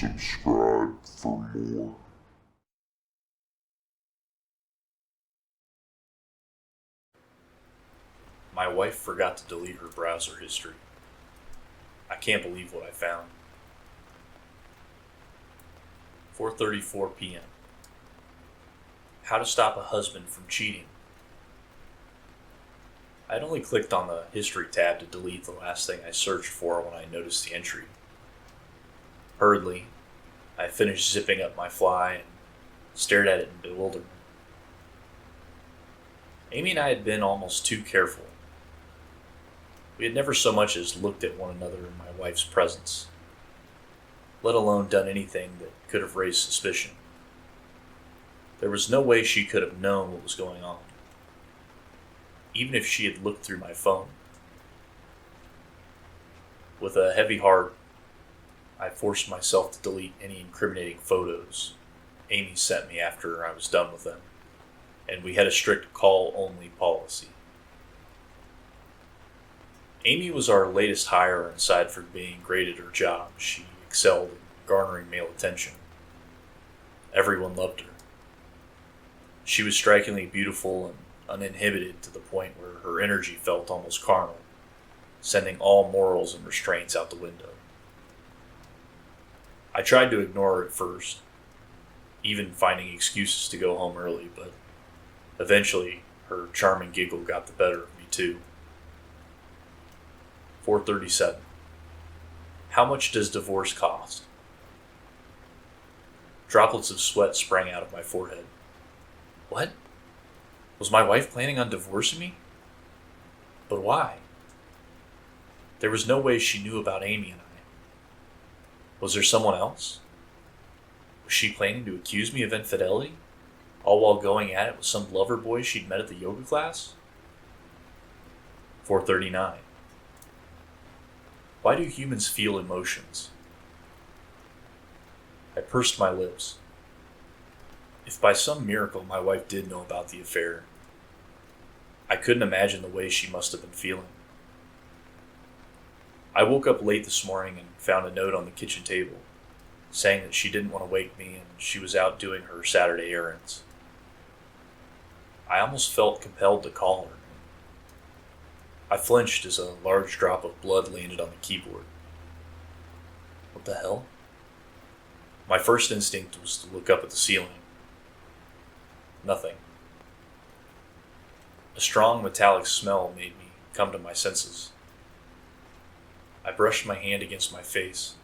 subscribe for more. My wife forgot to delete her browser history. I can't believe what I found. 4:34 p.m. How to stop a husband from cheating. I'd only clicked on the history tab to delete the last thing I searched for when I noticed the entry. Hurriedly, I finished zipping up my fly and stared at it in bewilderment. Amy and I had been almost too careful. We had never so much as looked at one another in my wife's presence, let alone done anything that could have raised suspicion. There was no way she could have known what was going on, even if she had looked through my phone. With a heavy heart, I forced myself to delete any incriminating photos Amy sent me after I was done with them, and we had a strict call-only policy. Amy was our latest hire, and aside from being great at her job, she excelled in garnering male attention. Everyone loved her. She was strikingly beautiful and uninhibited to the point where her energy felt almost carnal, sending all morals and restraints out the window. I tried to ignore her at first, even finding excuses to go home early, but eventually her charming giggle got the better of me too. 4:37. How much does divorce cost? Droplets of sweat sprang out of my forehead. What? Was my wife planning on divorcing me? But why? There was no way she knew about Amy and I. Was there someone else? Was she planning to accuse me of infidelity, all while going at it with some lover boy she'd met at the yoga class? 4:39. Why do humans feel emotions? I pursed my lips. If by some miracle my wife did know about the affair, I couldn't imagine the way she must have been feeling. I woke up late this morning and found a note on the kitchen table saying that she didn't want to wake me and she was out doing her Saturday errands. I almost felt compelled to call her. I flinched as a large drop of blood landed on the keyboard. What the hell? My first instinct was to look up at the ceiling. Nothing. A strong metallic smell made me come to my senses. I brushed my hand against my face.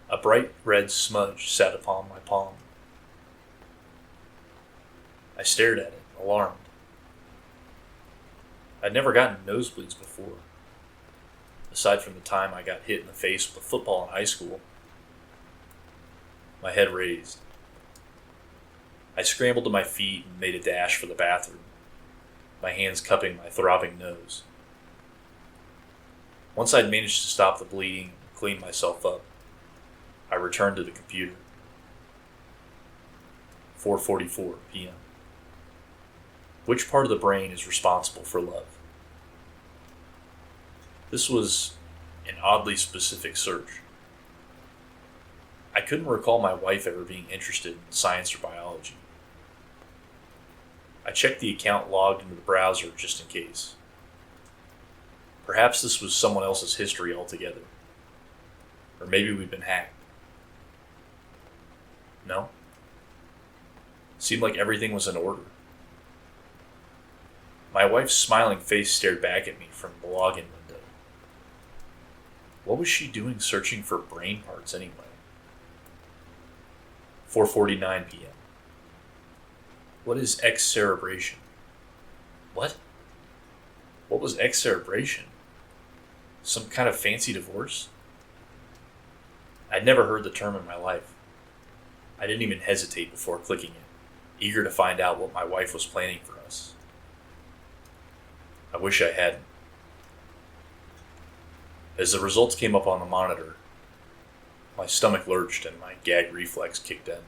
A bright red smudge sat upon my palm. I stared at it, alarmed. I'd never gotten nosebleeds before, aside from the time I got hit in the face with a football in high school. My head raised. I scrambled to my feet and made a dash for the bathroom, my hands cupping my throbbing nose. Once I'd managed to stop the bleeding and clean myself up, I returned to the computer. 4:44 p.m. Which part of the brain is responsible for love? This was an oddly specific search. I couldn't recall my wife ever being interested in science or biology. I checked the account logged into the browser just in case. Perhaps this was someone else's history altogether. Or maybe we'd been hacked. No? Seemed like everything was in order. My wife's smiling face stared back at me from the login window. What was she doing searching for brain parts anyway? 4:49 p.m. What is excerebration? What? What was excerebration? Some kind of fancy divorce? I'd never heard the term in my life. I didn't even hesitate before clicking it, eager to find out what my wife was planning for us. I wish I hadn't. As the results came up on the monitor, my stomach lurched and my gag reflex kicked in.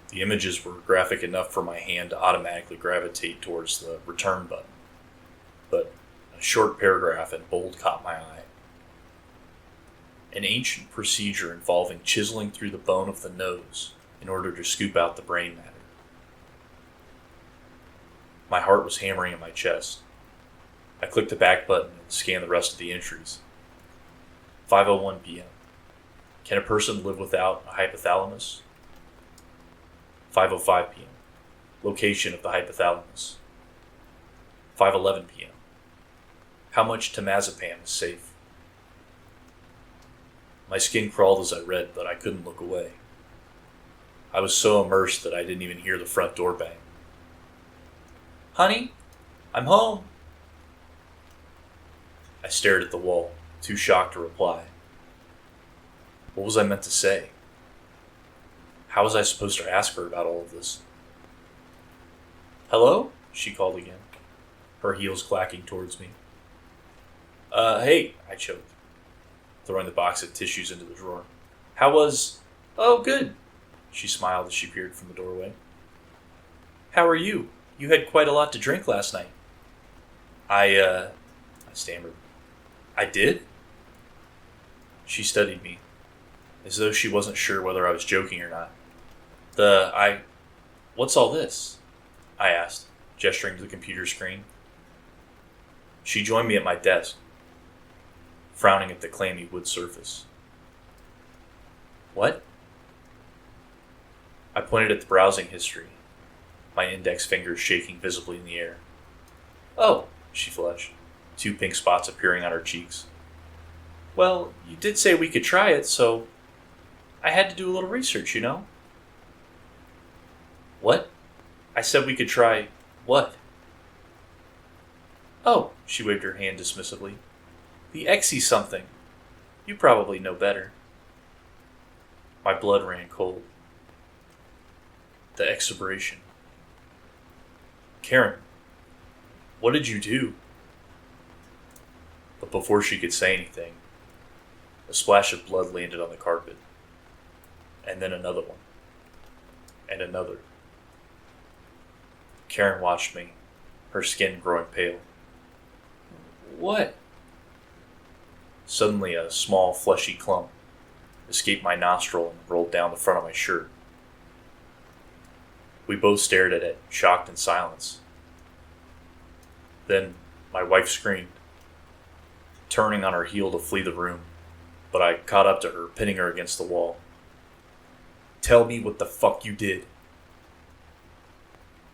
The images were graphic enough for my hand to automatically gravitate towards the return button, but a short paragraph in bold caught my eye. an ancient procedure involving chiseling through the bone of the nose in order to scoop out the brain matter. My heart was hammering in my chest. I clicked the back button and scanned the rest of the entries. 5:01 p.m. Can a person live without a hypothalamus? 5:05 p.m. Location of the hypothalamus. 5:11 p.m. How much temazepam is safe? My skin crawled as I read, but I couldn't look away. I was so immersed that I didn't even hear the front door bang. Honey, I'm home. I stared at the wall, too shocked to reply. What was I meant to say? How was I supposed to ask her about all of this? Hello? She called again, her heels clacking towards me. Hey, I choked, throwing the box of tissues into the drawer. How was... Oh, good. She smiled as she peered from the doorway. How are you? You had quite a lot to drink last night. I stammered. I did? She studied me, as though she wasn't sure whether I was joking or not. What's all this? I asked, gesturing to the computer screen. She joined me at my desk, frowning at the clammy wood surface. What? I pointed at the browsing history, my index fingers shaking visibly in the air. Oh, she flushed, 2 pink spots appearing on her cheeks. Well, you did say we could try it, so I had to do a little research, you know? What? I said we could try what? Oh, she waved her hand dismissively. The Exy something. You probably know better. My blood ran cold. The exuberation. Karen, what did you do? But before she could say anything, a splash of blood landed on the carpet. And then another one. And another. Karen watched me, her skin growing pale. What? Suddenly a small, fleshy clump escaped my nostril and rolled down the front of my shirt. We both stared at it, shocked in silence. Then my wife screamed, turning on her heel to flee the room, but I caught up to her, pinning her against the wall. Tell me what the fuck you did.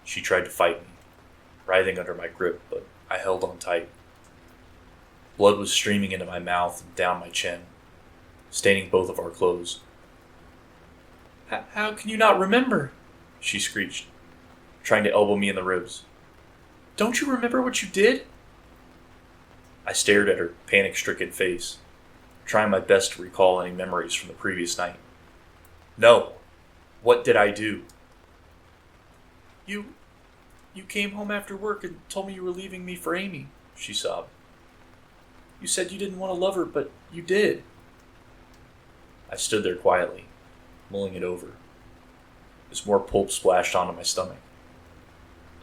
She tried to fight me, writhing under my grip, but I held on tight. Blood was streaming into my mouth and down my chin, staining both of our clothes. How can you not remember? She screeched, trying to elbow me in the ribs. Don't you remember what you did? I stared at her panic-stricken face, trying my best to recall any memories from the previous night. No. What did I do? You came home after work and told me you were leaving me for Amy, she sobbed. You said you didn't want to love her, but you did. I stood there quietly, mulling it over, as more pulp splashed onto my stomach.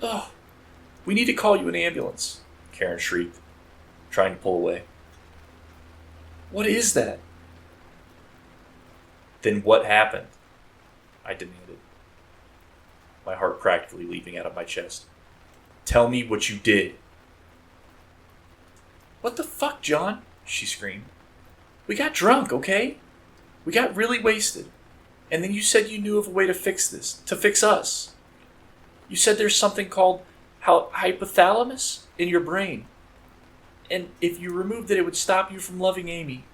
Ugh, we need to call you an ambulance, Karen shrieked, trying to pull away. What is that? Then what happened? I demanded, my heart practically leaping out of my chest. Tell me what you did. What the fuck, John? She screamed. We got drunk, okay? We got really wasted. And then you said you knew of a way to fix this, to fix us. You said there's something called hypothalamus in your brain. And if you removed it, it would stop you from loving Amy.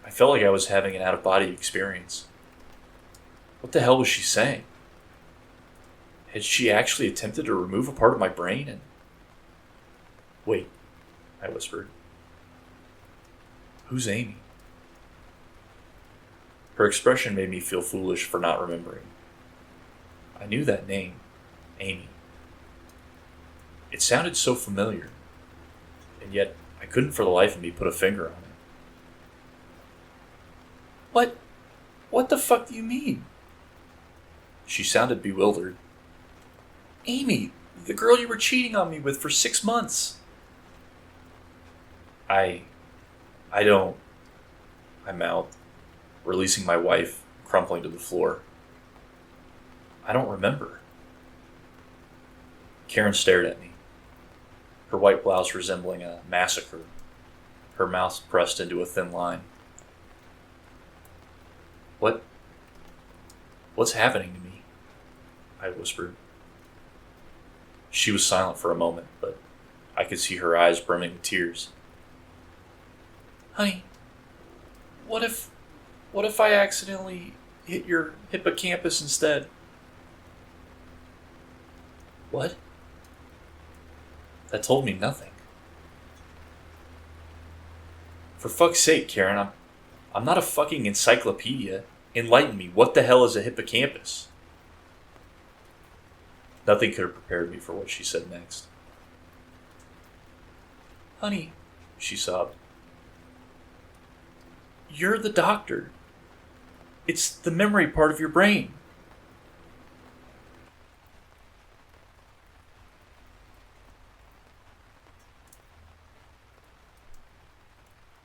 I felt like I was having an out-of-body experience. What the hell was she saying? Had she actually attempted to remove a part of my brain and... Wait, I whispered. Who's Amy? Her expression made me feel foolish for not remembering. I knew that name, Amy. It sounded so familiar, and yet I couldn't for the life of me put a finger on it. What the fuck do you mean? She sounded bewildered. Amy, the girl you were cheating on me with for 6 months. I I don't, I mouthed, releasing my wife, crumpling to the floor. I don't remember. Karen stared at me, her white blouse resembling a massacre, her mouth pressed into a thin line. What's happening to me? I whispered. She was silent for a moment, but I could see her eyes brimming with tears. Honey, what if I accidentally hit your hippocampus instead? What? That told me nothing. For fuck's sake, Karen, I'm not a fucking encyclopedia. Enlighten me. What the hell is a hippocampus? Nothing could have prepared me for what she said next. Honey, she sobbed. You're the doctor. It's the memory part of your brain.